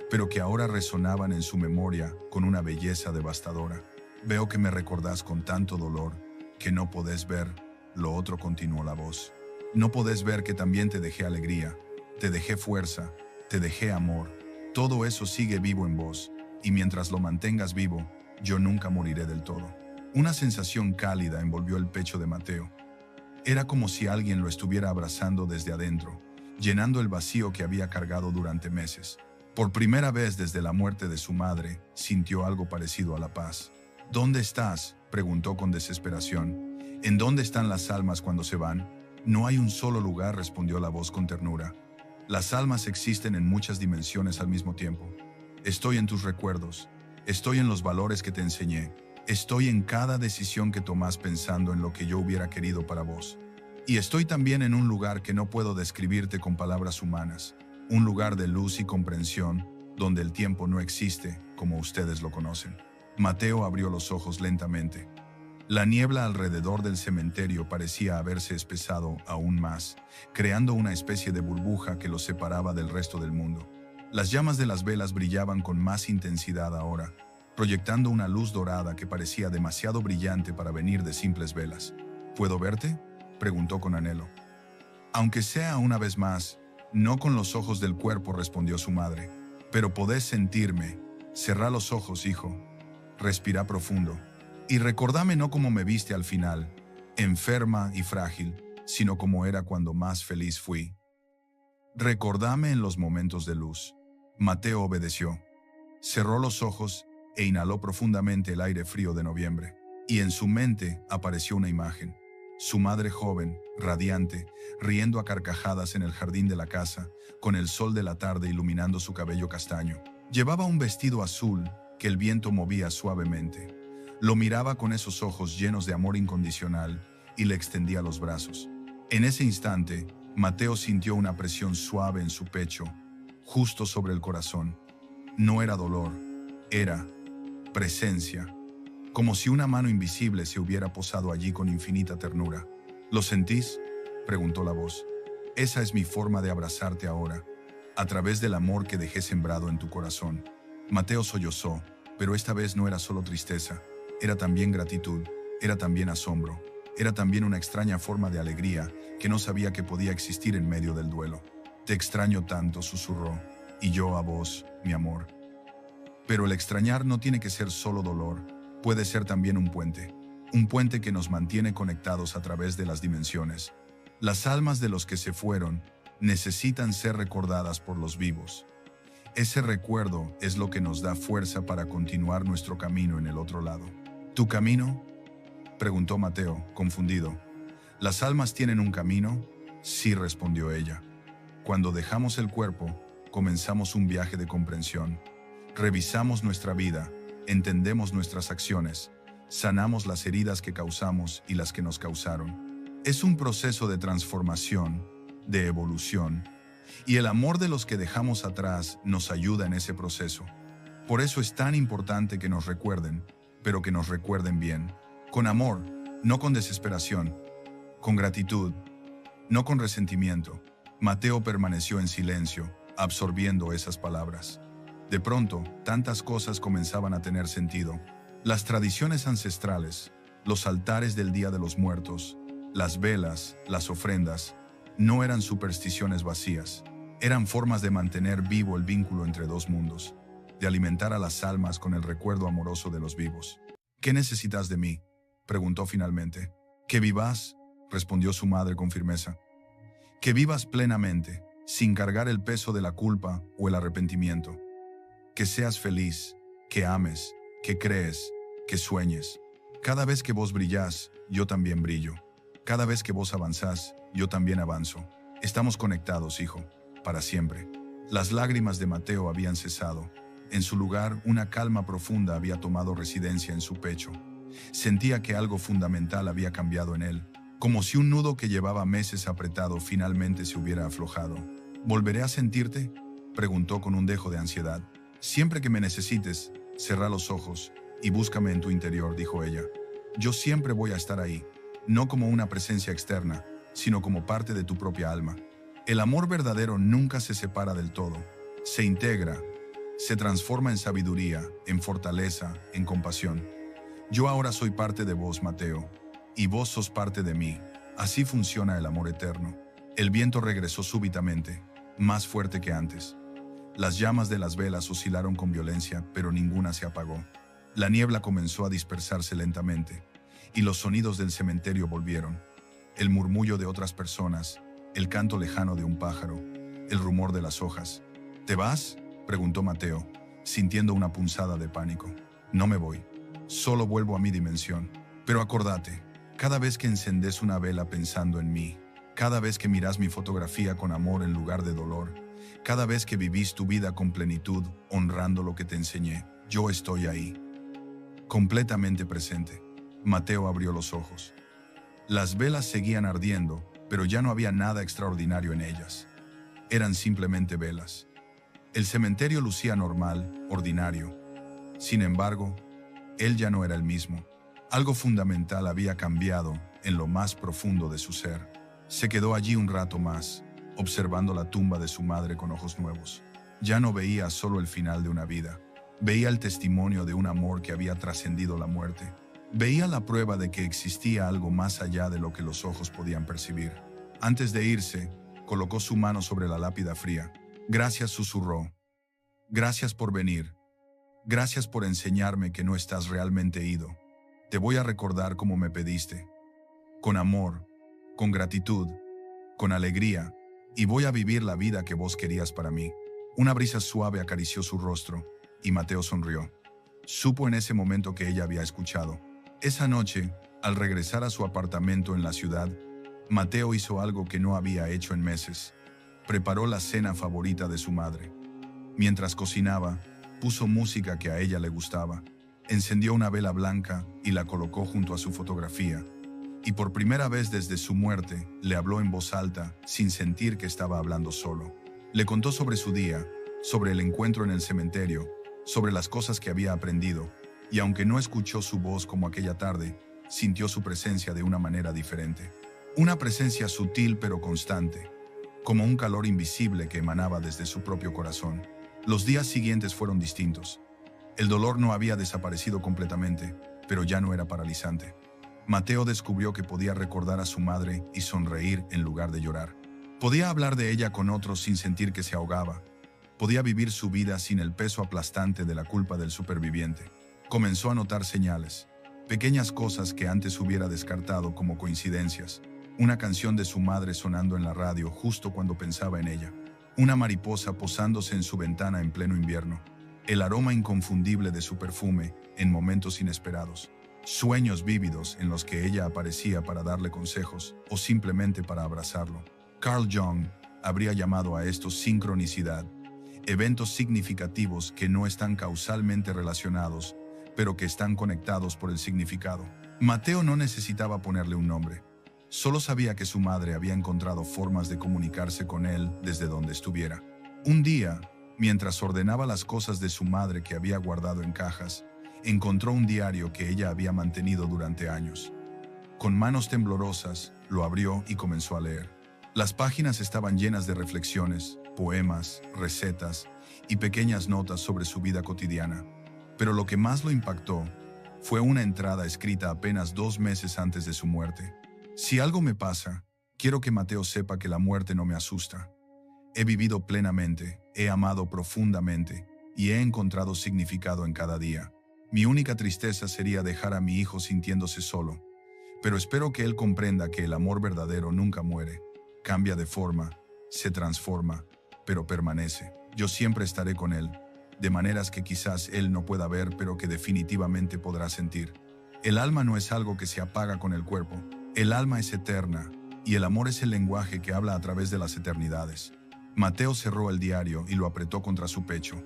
pero que ahora resonaban en su memoria con una belleza devastadora. Veo que me recordás con tanto dolor, que no podés ver, lo otro, continuó la voz. No podés ver que también te dejé alegría, te dejé fuerza, te dejé amor. Todo eso sigue vivo en vos, y mientras lo mantengas vivo, yo nunca moriré del todo. Una sensación cálida envolvió el pecho de Mateo. Era como si alguien lo estuviera abrazando desde adentro, llenando el vacío que había cargado durante meses. Por primera vez desde la muerte de su madre, sintió algo parecido a la paz. ¿Dónde estás?, preguntó con desesperación. ¿En dónde están las almas cuando se van? No hay un solo lugar, respondió la voz con ternura. Las almas existen en muchas dimensiones al mismo tiempo. Estoy en tus recuerdos, estoy en los valores que te enseñé, estoy en cada decisión que tomás pensando en lo que yo hubiera querido para vos. Y estoy también en un lugar que no puedo describirte con palabras humanas, un lugar de luz y comprensión, donde el tiempo no existe como ustedes lo conocen. Mateo abrió los ojos lentamente. La niebla alrededor del cementerio parecía haberse espesado aún más, creando una especie de burbuja que los separaba del resto del mundo. Las llamas de las velas brillaban con más intensidad ahora, proyectando una luz dorada que parecía demasiado brillante para venir de simples velas. ¿Puedo verte?, preguntó con anhelo. Aunque sea una vez más, no con los ojos del cuerpo, respondió su madre. Pero podés sentirme. Cerrá los ojos, hijo. Respirá profundo. Y recordame no como me viste al final, enferma y frágil, sino como era cuando más feliz fui. Recordame en los momentos de luz. Mateo obedeció. Cerró los ojos e inhaló profundamente el aire frío de noviembre. Y en su mente apareció una imagen. Su madre joven, radiante, riendo a carcajadas en el jardín de la casa, con el sol de la tarde iluminando su cabello castaño. Llevaba un vestido azul que el viento movía suavemente. Lo miraba con esos ojos llenos de amor incondicional y le extendía los brazos. En ese instante, Mateo sintió una presión suave en su pecho, justo sobre el corazón. No era dolor, era presencia, como si una mano invisible se hubiera posado allí con infinita ternura. ¿Lo sentís?, preguntó la voz. Esa es mi forma de abrazarte ahora, a través del amor que dejé sembrado en tu corazón. Mateo sollozó, pero esta vez no era solo tristeza. Era también gratitud, era también asombro, era también una extraña forma de alegría que no sabía que podía existir en medio del duelo. Te extraño tanto, susurró, y yo a vos, mi amor. Pero el extrañar no tiene que ser solo dolor, puede ser también un puente que nos mantiene conectados a través de las dimensiones. Las almas de los que se fueron necesitan ser recordadas por los vivos. Ese recuerdo es lo que nos da fuerza para continuar nuestro camino en el otro lado. ¿Tu camino?, preguntó Mateo, confundido. ¿Las almas tienen un camino? Sí, respondió ella. Cuando dejamos el cuerpo, comenzamos un viaje de comprensión. Revisamos nuestra vida, entendemos nuestras acciones, sanamos las heridas que causamos y las que nos causaron. Es un proceso de transformación, de evolución, y el amor de los que dejamos atrás nos ayuda en ese proceso. Por eso es tan importante que nos recuerden, pero que nos recuerden bien, con amor, no con desesperación, con gratitud, no con resentimiento. Mateo permaneció en silencio, absorbiendo esas palabras. De pronto, tantas cosas comenzaban a tener sentido. Las tradiciones ancestrales, los altares del Día de los Muertos, las velas, las ofrendas, no eran supersticiones vacías. Eran formas de mantener vivo el vínculo entre dos mundos, de alimentar a las almas con el recuerdo amoroso de los vivos. ¿Qué necesitas de mí?, preguntó finalmente. Que vivas, respondió su madre con firmeza. Que vivas plenamente, sin cargar el peso de la culpa o el arrepentimiento. Que seas feliz, que ames, que crees, que sueñes. Cada vez que vos brillás, yo también brillo. Cada vez que vos avanzás, yo también avanzo. Estamos conectados, hijo, para siempre. Las lágrimas de Mateo habían cesado. En su lugar, una calma profunda había tomado residencia en su pecho. Sentía que algo fundamental había cambiado en él, como si un nudo que llevaba meses apretado finalmente se hubiera aflojado. ¿Volveré a sentirte?, preguntó con un dejo de ansiedad. Siempre que me necesites, cerrá los ojos y búscame en tu interior, dijo ella. Yo siempre voy a estar ahí, no como una presencia externa, sino como parte de tu propia alma. El amor verdadero nunca se separa del todo, se integra, se transforma en sabiduría, en fortaleza, en compasión. Yo ahora soy parte de vos, Mateo, y vos sos parte de mí. Así funciona el amor eterno. El viento regresó súbitamente, más fuerte que antes. Las llamas de las velas oscilaron con violencia, pero ninguna se apagó. La niebla comenzó a dispersarse lentamente, y los sonidos del cementerio volvieron. El murmullo de otras personas, el canto lejano de un pájaro, el rumor de las hojas. ¿Te vas?, preguntó Mateo, sintiendo una punzada de pánico. No me voy. Solo vuelvo a mi dimensión. Pero acordate, cada vez que encendés una vela pensando en mí, cada vez que mirás mi fotografía con amor en lugar de dolor, cada vez que vivís tu vida con plenitud, honrando lo que te enseñé, yo estoy ahí, completamente presente. Mateo abrió los ojos. Las velas seguían ardiendo, pero ya no había nada extraordinario en ellas. Eran simplemente velas. El cementerio lucía normal, ordinario. Sin embargo, él ya no era el mismo. Algo fundamental había cambiado en lo más profundo de su ser. Se quedó allí un rato más, observando la tumba de su madre con ojos nuevos. Ya no veía solo el final de una vida, veía el testimonio de un amor que había trascendido la muerte. Veía la prueba de que existía algo más allá de lo que los ojos podían percibir. Antes de irse, colocó su mano sobre la lápida fría. Gracias, susurró. Gracias por venir. Gracias por enseñarme que no estás realmente ido. Te voy a recordar como me pediste. Con amor, con gratitud, con alegría, y voy a vivir la vida que vos querías para mí. Una brisa suave acarició su rostro, y Mateo sonrió. Supo en ese momento que ella había escuchado. Esa noche, al regresar a su apartamento en la ciudad, Mateo hizo algo que no había hecho en meses. Preparó la cena favorita de su madre. Mientras cocinaba, puso música que a ella le gustaba, encendió una vela blanca y la colocó junto a su fotografía. Y por primera vez desde su muerte, le habló en voz alta, sin sentir que estaba hablando solo. Le contó sobre su día, sobre el encuentro en el cementerio, sobre las cosas que había aprendido, y aunque no escuchó su voz como aquella tarde, sintió su presencia de una manera diferente. Una presencia sutil pero constante, como un calor invisible que emanaba desde su propio corazón. Los días siguientes fueron distintos. El dolor no había desaparecido completamente, pero ya no era paralizante. Mateo descubrió que podía recordar a su madre y sonreír en lugar de llorar. Podía hablar de ella con otros sin sentir que se ahogaba. Podía vivir su vida sin el peso aplastante de la culpa del superviviente. Comenzó a notar señales, pequeñas cosas que antes hubiera descartado como coincidencias. Una canción de su madre sonando en la radio justo cuando pensaba en ella. Una mariposa posándose en su ventana en pleno invierno. El aroma inconfundible de su perfume en momentos inesperados. Sueños vívidos en los que ella aparecía para darle consejos o simplemente para abrazarlo. Carl Jung habría llamado a esto sincronicidad, eventos significativos que no están causalmente relacionados, pero que están conectados por el significado. Mateo no necesitaba ponerle un nombre. Solo sabía que su madre había encontrado formas de comunicarse con él desde donde estuviera. Un día, mientras ordenaba las cosas de su madre que había guardado en cajas, encontró un diario que ella había mantenido durante años. Con manos temblorosas, lo abrió y comenzó a leer. Las páginas estaban llenas de reflexiones, poemas, recetas y pequeñas notas sobre su vida cotidiana. Pero lo que más lo impactó fue una entrada escrita apenas 2 meses antes de su muerte. Si algo me pasa, quiero que Mateo sepa que la muerte no me asusta. He vivido plenamente, he amado profundamente y he encontrado significado en cada día. Mi única tristeza sería dejar a mi hijo sintiéndose solo. Pero espero que él comprenda que el amor verdadero nunca muere, cambia de forma, se transforma, pero permanece. Yo siempre estaré con él, de maneras que quizás él no pueda ver, pero que definitivamente podrá sentir. El alma no es algo que se apaga con el cuerpo. El alma es eterna, y el amor es el lenguaje que habla a través de las eternidades. Mateo cerró el diario y lo apretó contra su pecho.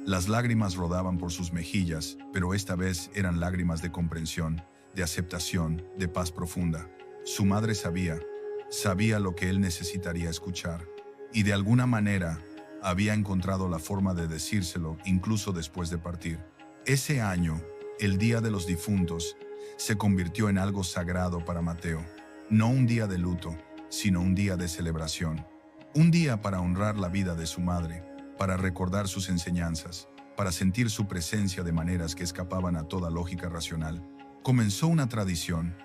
Las lágrimas rodaban por sus mejillas, pero esta vez eran lágrimas de comprensión, de aceptación, de paz profunda. Su madre sabía lo que él necesitaría escuchar, y de alguna manera había encontrado la forma de decírselo incluso después de partir. Ese año, el Día de los Difuntos, se convirtió en algo sagrado para Mateo. No un día de luto, sino un día de celebración. Un día para honrar la vida de su madre, para recordar sus enseñanzas, para sentir su presencia de maneras que escapaban a toda lógica racional. Comenzó una tradición.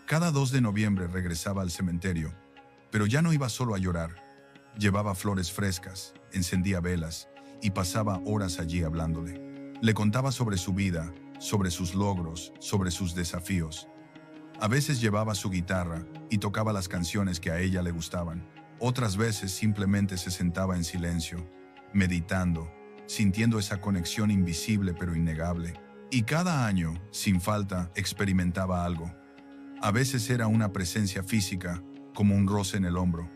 Cada 2 de noviembre regresaba al cementerio, pero ya no iba solo a llorar. Llevaba flores frescas, encendía velas y pasaba horas allí hablándole. Le contaba sobre su vida, sobre sus logros, sobre sus desafíos. A veces llevaba su guitarra y tocaba las canciones que a ella le gustaban. Otras veces simplemente se sentaba en silencio, meditando, sintiendo esa conexión invisible pero innegable. Y cada año, sin falta, experimentaba algo. A veces era una presencia física, como un roce en el hombro.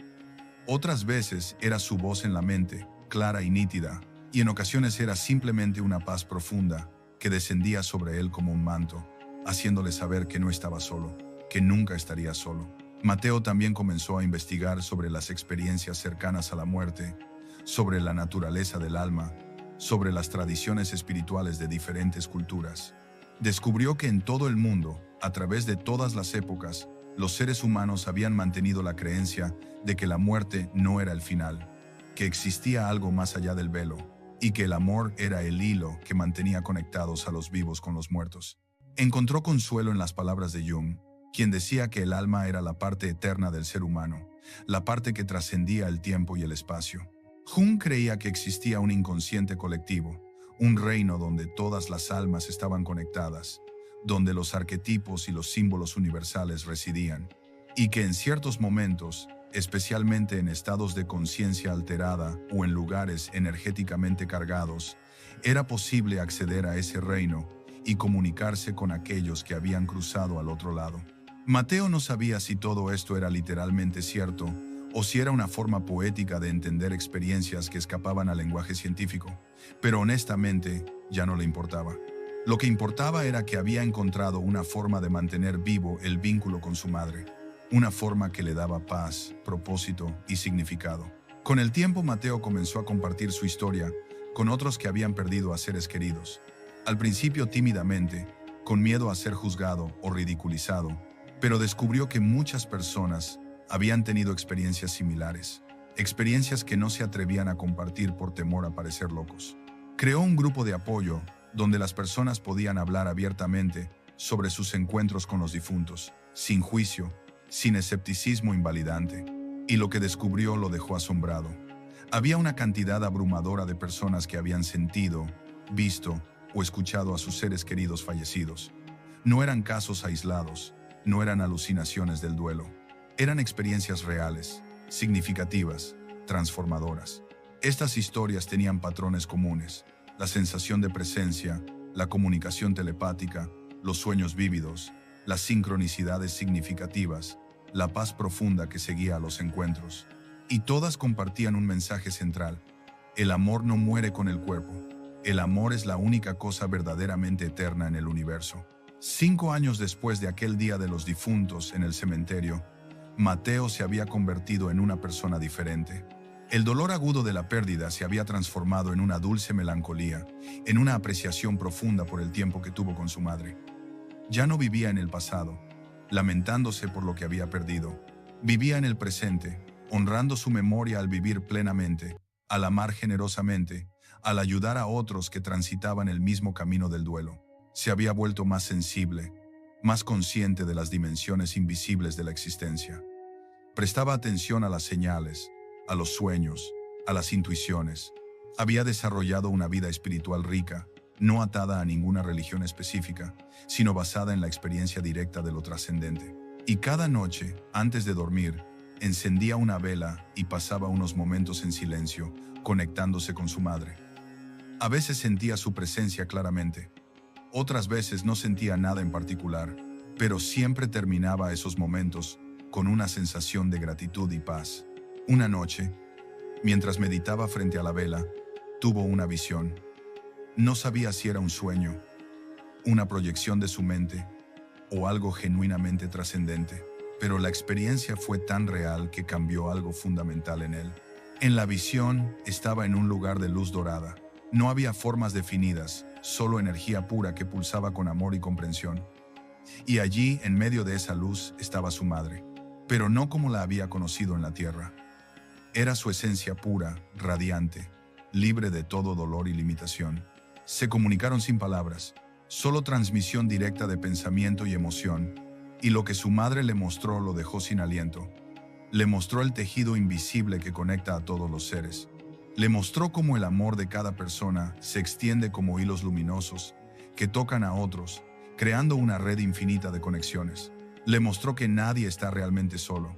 Otras veces era su voz en la mente, clara y nítida, y en ocasiones era simplemente una paz profunda que descendía sobre él como un manto, haciéndole saber que no estaba solo, que nunca estaría solo. Mateo también comenzó a investigar sobre las experiencias cercanas a la muerte, sobre la naturaleza del alma, sobre las tradiciones espirituales de diferentes culturas. Descubrió que en todo el mundo, a través de todas las épocas, los seres humanos habían mantenido la creencia de que la muerte no era el final, que existía algo más allá del velo, y que el amor era el hilo que mantenía conectados a los vivos con los muertos. Encontró consuelo en las palabras de Jung, quien decía que el alma era la parte eterna del ser humano, la parte que trascendía el tiempo y el espacio. Jung creía que existía un inconsciente colectivo, un reino donde todas las almas estaban conectadas, donde los arquetipos y los símbolos universales residían, y que en ciertos momentos, especialmente en estados de conciencia alterada o en lugares energéticamente cargados, era posible acceder a ese reino y comunicarse con aquellos que habían cruzado al otro lado. Mateo no sabía si todo esto era literalmente cierto o si era una forma poética de entender experiencias que escapaban al lenguaje científico, pero honestamente ya no le importaba. Lo que importaba era que había encontrado una forma de mantener vivo el vínculo con su madre, una forma que le daba paz, propósito y significado. Con el tiempo, Mateo comenzó a compartir su historia con otros que habían perdido a seres queridos. Al principio tímidamente, con miedo a ser juzgado o ridiculizado, pero descubrió que muchas personas habían tenido experiencias similares, experiencias que no se atrevían a compartir por temor a parecer locos. Creó un grupo de apoyo donde las personas podían hablar abiertamente sobre sus encuentros con los difuntos, sin juicio, sin escepticismo invalidante, y lo que descubrió lo dejó asombrado. Había una cantidad abrumadora de personas que habían sentido, visto o escuchado a sus seres queridos fallecidos. No eran casos aislados, no eran alucinaciones del duelo. Eran experiencias reales, significativas, transformadoras. Estas historias tenían patrones comunes: la sensación de presencia, la comunicación telepática, los sueños vívidos, las sincronicidades significativas, la paz profunda que seguía a los encuentros. Y todas compartían un mensaje central: el amor no muere con el cuerpo. El amor es la única cosa verdaderamente eterna en el universo. 5 años después de aquel día de los difuntos en el cementerio, Mateo se había convertido en una persona diferente. El dolor agudo de la pérdida se había transformado en una dulce melancolía, en una apreciación profunda por el tiempo que tuvo con su madre. Ya no vivía en el pasado, lamentándose por lo que había perdido. Vivía en el presente, honrando su memoria al vivir plenamente, al amar generosamente, al ayudar a otros que transitaban el mismo camino del duelo. Se había vuelto más sensible, más consciente de las dimensiones invisibles de la existencia. Prestaba atención a las señales, a los sueños, a las intuiciones. Había desarrollado una vida espiritual rica, no atada a ninguna religión específica, sino basada en la experiencia directa de lo trascendente. Y cada noche, antes de dormir, encendía una vela y pasaba unos momentos en silencio, conectándose con su madre. A veces sentía su presencia claramente. Otras veces no sentía nada en particular, pero siempre terminaba esos momentos con una sensación de gratitud y paz. Una noche, mientras meditaba frente a la vela, tuvo una visión. No sabía si era un sueño, una proyección de su mente o algo genuinamente trascendente, pero la experiencia fue tan real que cambió algo fundamental en él. En la visión estaba en un lugar de luz dorada. No había formas definidas, solo energía pura que pulsaba con amor y comprensión. Y allí, en medio de esa luz, estaba su madre, pero no como la había conocido en la tierra. Era su esencia pura, radiante, libre de todo dolor y limitación. Se comunicaron sin palabras, solo transmisión directa de pensamiento y emoción, y lo que su madre le mostró lo dejó sin aliento. Le mostró el tejido invisible que conecta a todos los seres. Le mostró cómo el amor de cada persona se extiende como hilos luminosos que tocan a otros, creando una red infinita de conexiones. Le mostró que nadie está realmente solo,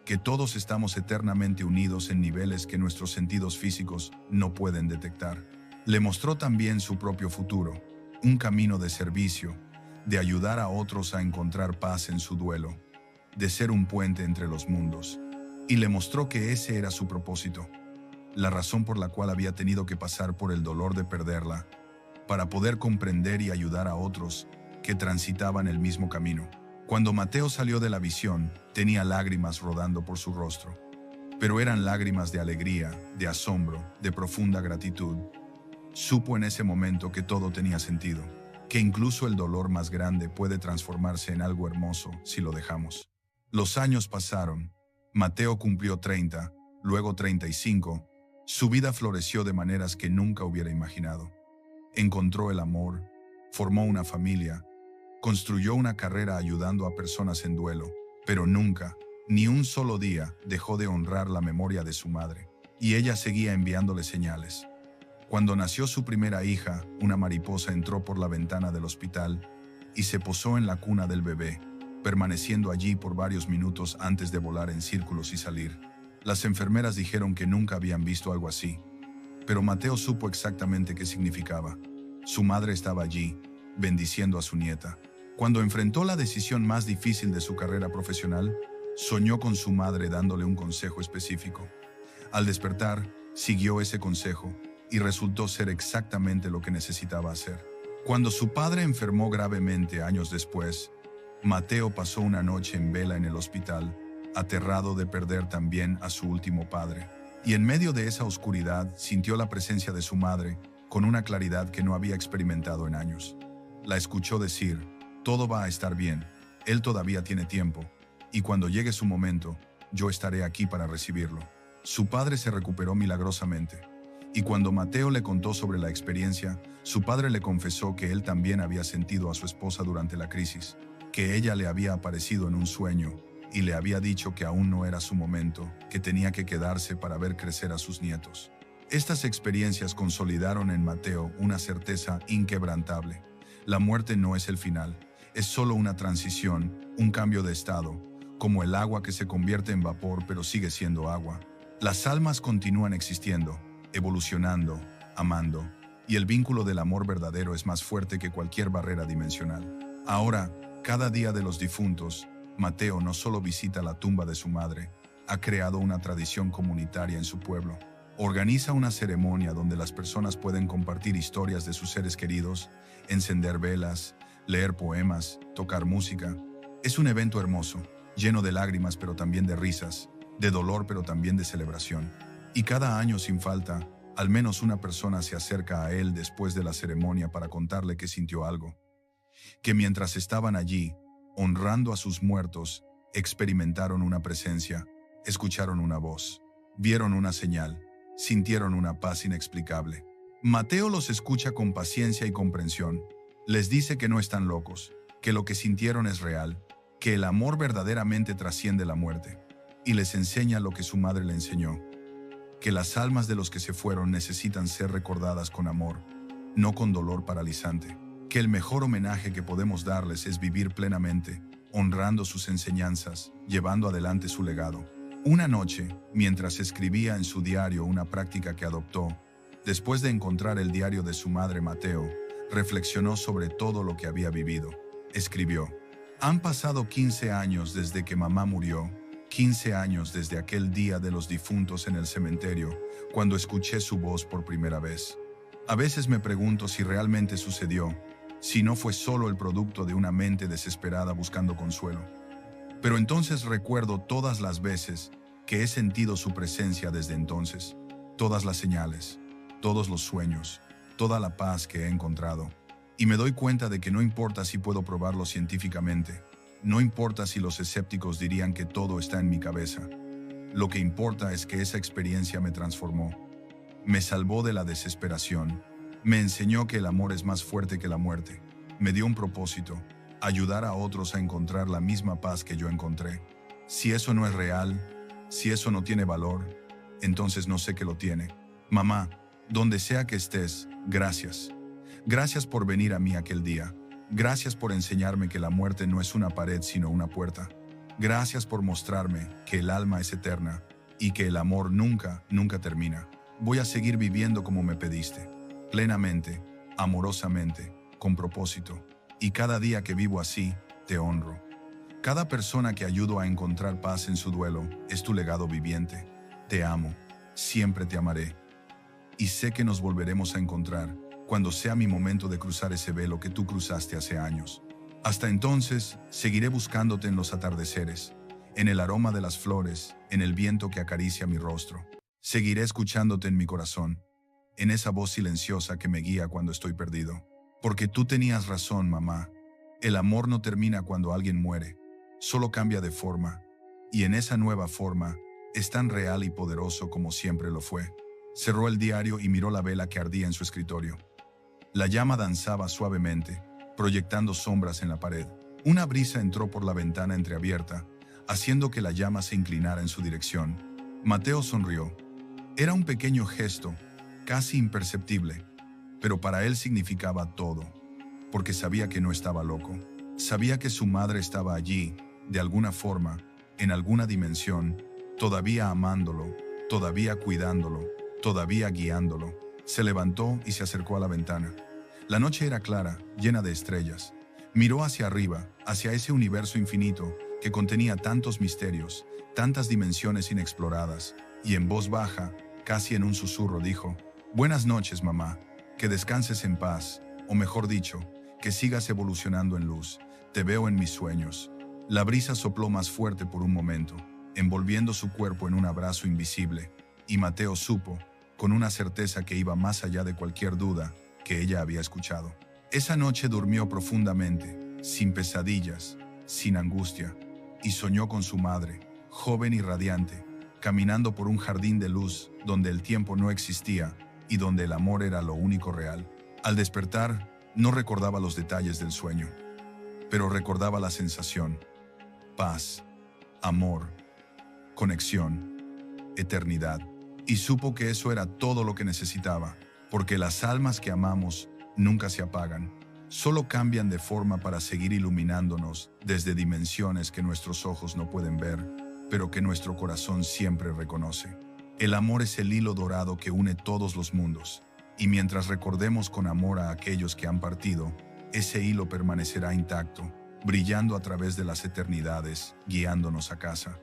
que todos estamos eternamente unidos en niveles que nuestros sentidos físicos no pueden detectar. Le mostró también su propio futuro, un camino de servicio, de ayudar a otros a encontrar paz en su duelo, de ser un puente entre los mundos. Y le mostró que ese era su propósito, la razón por la cual había tenido que pasar por el dolor de perderla, para poder comprender y ayudar a otros que transitaban el mismo camino. Cuando Mateo salió de la visión, tenía lágrimas rodando por su rostro, pero eran lágrimas de alegría, de asombro, de profunda gratitud. Supo en ese momento que todo tenía sentido. que incluso el dolor más grande puede transformarse en algo hermoso si lo dejamos. Los años pasaron. Mateo cumplió 30, luego 35. Su vida floreció de maneras que nunca hubiera imaginado. Encontró el amor, formó una familia, construyó una carrera ayudando a personas en duelo, pero nunca, ni un solo día, dejó de honrar la memoria de su madre, y ella seguía enviándole señales. Cuando nació su primera hija, una mariposa entró por la ventana del hospital y se posó en la cuna del bebé, permaneciendo allí por varios minutos antes de volar en círculos y salir. Las enfermeras dijeron que nunca habían visto algo así, pero Mateo supo exactamente qué significaba. Su madre estaba allí, bendiciendo a su nieta. Cuando enfrentó la decisión más difícil de su carrera profesional, soñó con su madre dándole un consejo específico. Al despertar, siguió ese consejo y resultó ser exactamente lo que necesitaba hacer. Cuando su padre enfermó gravemente años después, Mateo pasó una noche en vela en el hospital, aterrado de perder también a su último padre. Y en medio de esa oscuridad sintió la presencia de su madre con una claridad que no había experimentado en años. La escuchó decir: «Todo va a estar bien, él todavía tiene tiempo, y cuando llegue su momento, yo estaré aquí para recibirlo». Su padre se recuperó milagrosamente. Y cuando Mateo le contó sobre la experiencia, su padre le confesó que él también había sentido a su esposa durante la crisis, que ella le había aparecido en un sueño y le había dicho que aún no era su momento, que tenía que quedarse para ver crecer a sus nietos. Estas experiencias consolidaron en Mateo una certeza inquebrantable. La muerte no es el final, es solo una transición, un cambio de estado, como el agua que se convierte en vapor pero sigue siendo agua. Las almas continúan existiendo, evolucionando, amando, y el vínculo del amor verdadero es más fuerte que cualquier barrera dimensional. Ahora, cada día de los difuntos, Mateo no solo visita la tumba de su madre, ha creado una tradición comunitaria en su pueblo. Organiza una ceremonia donde las personas pueden compartir historias de sus seres queridos, encender velas, leer poemas, tocar música. Es un evento hermoso, lleno de lágrimas pero también de risas, de dolor pero también de celebración. Y cada año sin falta, al menos una persona se acerca a él después de la ceremonia para contarle que sintió algo. Que mientras estaban allí, honrando a sus muertos, experimentaron una presencia, escucharon una voz, vieron una señal, sintieron una paz inexplicable. Mateo los escucha con paciencia y comprensión. Les dice que no están locos, que lo que sintieron es real, que el amor verdaderamente trasciende la muerte. Y les enseña lo que su madre le enseñó: que las almas de los que se fueron necesitan ser recordadas con amor, no con dolor paralizante. Que el mejor homenaje que podemos darles es vivir plenamente, honrando sus enseñanzas, llevando adelante su legado. Una noche, mientras escribía en su diario una práctica que adoptó, después de encontrar el diario de su madre Mateo, reflexionó sobre todo lo que había vivido. Escribió: «Han pasado 15 años desde que mamá murió, 15 años desde aquel día de los difuntos en el cementerio, cuando escuché su voz por primera vez. A veces me pregunto si realmente sucedió, si no fue solo el producto de una mente desesperada buscando consuelo. Pero entonces recuerdo todas las veces que he sentido su presencia desde entonces, todas las señales, todos los sueños, toda la paz que he encontrado. Y me doy cuenta de que no importa si puedo probarlo científicamente, no importa si los escépticos dirían que todo está en mi cabeza. Lo que importa es que esa experiencia me transformó. Me salvó de la desesperación. Me enseñó que el amor es más fuerte que la muerte. Me dio un propósito: ayudar a otros a encontrar la misma paz que yo encontré. Si eso no es real, si eso no tiene valor, entonces no sé qué lo tiene. Mamá, donde sea que estés, gracias. Gracias por venir a mí aquel día. Gracias por enseñarme que la muerte no es una pared sino una puerta. Gracias por mostrarme que el alma es eterna y que el amor nunca, nunca termina. Voy a seguir viviendo como me pediste, plenamente, amorosamente, con propósito. Y cada día que vivo así, te honro. Cada persona que ayudo a encontrar paz en su duelo es tu legado viviente. Te amo, siempre te amaré. Y sé que nos volveremos a encontrar cuando sea mi momento de cruzar ese velo que tú cruzaste hace años. Hasta entonces, seguiré buscándote en los atardeceres, en el aroma de las flores, en el viento que acaricia mi rostro. Seguiré escuchándote en mi corazón, en esa voz silenciosa que me guía cuando estoy perdido. Porque tú tenías razón, mamá. El amor no termina cuando alguien muere, solo cambia de forma, y en esa nueva forma es tan real y poderoso como siempre lo fue. Cerró el diario y miró la vela que ardía en su escritorio. La llama danzaba suavemente, proyectando sombras en la pared. Una brisa entró por la ventana entreabierta, haciendo que la llama se inclinara en su dirección. Mateo sonrió. Era un pequeño gesto, casi imperceptible, pero para él significaba todo, porque sabía que no estaba loco. Sabía que su madre estaba allí, de alguna forma, en alguna dimensión, todavía amándolo, todavía cuidándolo, todavía guiándolo. Se levantó y se acercó a la ventana. La noche era clara, llena de estrellas. Miró hacia arriba, hacia ese universo infinito que contenía tantos misterios, tantas dimensiones inexploradas, y en voz baja, casi en un susurro, dijo: «Buenas noches, mamá. Que descanses en paz, o mejor dicho, que sigas evolucionando en luz. Te veo en mis sueños». La brisa sopló más fuerte por un momento, envolviendo su cuerpo en un abrazo invisible, y Mateo supo, con una certeza que iba más allá de cualquier duda, que ella había escuchado. Esa noche durmió profundamente, sin pesadillas, sin angustia, y soñó con su madre, joven y radiante, caminando por un jardín de luz donde el tiempo no existía y donde el amor era lo único real. Al despertar, no recordaba los detalles del sueño, pero recordaba la sensación: paz, amor, conexión, eternidad. Y supo que eso era todo lo que necesitaba, porque las almas que amamos nunca se apagan, solo cambian de forma para seguir iluminándonos desde dimensiones que nuestros ojos no pueden ver, pero que nuestro corazón siempre reconoce. El amor es el hilo dorado que une todos los mundos, y mientras recordemos con amor a aquellos que han partido, ese hilo permanecerá intacto, brillando a través de las eternidades, guiándonos a casa.